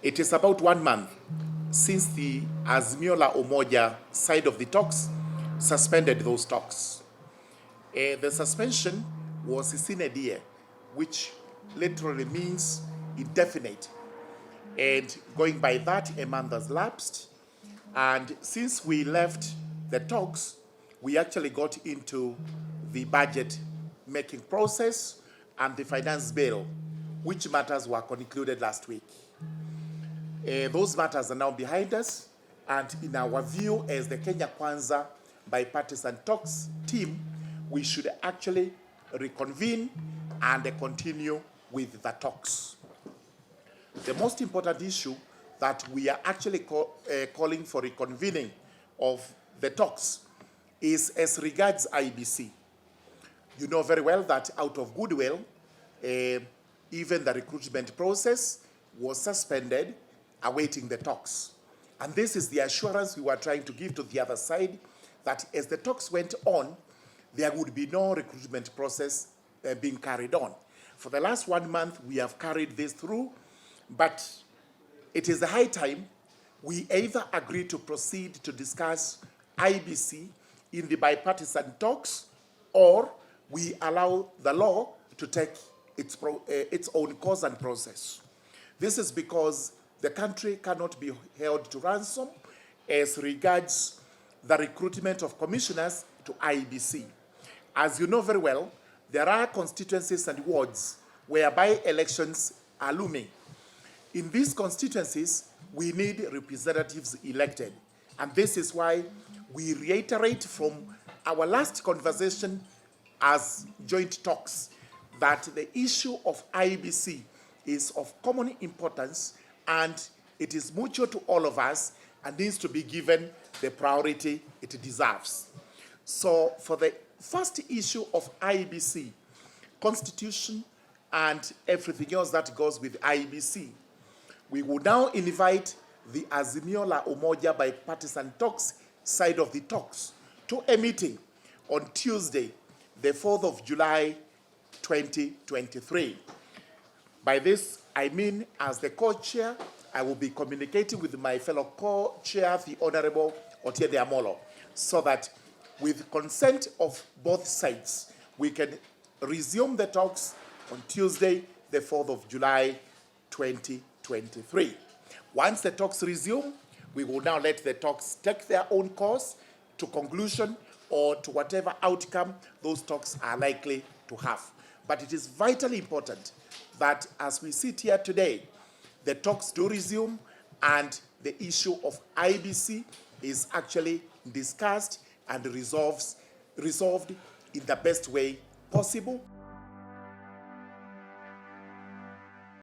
It is about 1 month since the Azimio la Umoja side of the talks suspended those talks. The suspension was sine die, which literally means indefinite. And going by that, a month has lapsed. And since we left the talks, we actually got into the budget making process and the finance bill, which matters were concluded last week. Those matters are now behind us, and in our view as the Kenya Kwanza bipartisan talks team, we should actually reconvene and continue with the talks. The most important issue that we are actually calling for reconvening of the talks is as regards IEBC. You know very well that out of goodwill, even the recruitment process was suspended, awaiting the talks. And this is the assurance we were trying to give to the other side, that as the talks went on, there would be no recruitment process being carried on. For the last 1 month, we have carried this through, but it is a high time we either agree to proceed to discuss IEBC in the bipartisan talks, or we allow the law to take its own course and process. This is because the country cannot be held to ransom as regards the recruitment of commissioners to IEBC. As you know very well, there are constituencies and wards whereby elections are looming. In these constituencies, we need representatives elected. And this is why we reiterate from our last conversation as joint talks that the issue of IEBC is of common importance, and it is mutual to all of us and needs to be given the priority it deserves. So for the first issue of IEBC, constitution and everything else that goes with IEBC, we will now invite the Azimio la Umoja bipartisan talks side of the talks to a meeting on Tuesday, the 4th of July, 2023. By this, I mean, as the co-chair, I will be communicating with my fellow co-chair, the Honorable Otiende Amolo, so that with consent of both sides, we can resume the talks on Tuesday, the 4th of July, 2023. Once the talks resume, we will now let the talks take their own course to conclusion or to whatever outcome those talks are likely to have. But it is vitally important that as we sit here today, the talks do resume and the issue of IEBC is actually discussed and resolved in the best way possible.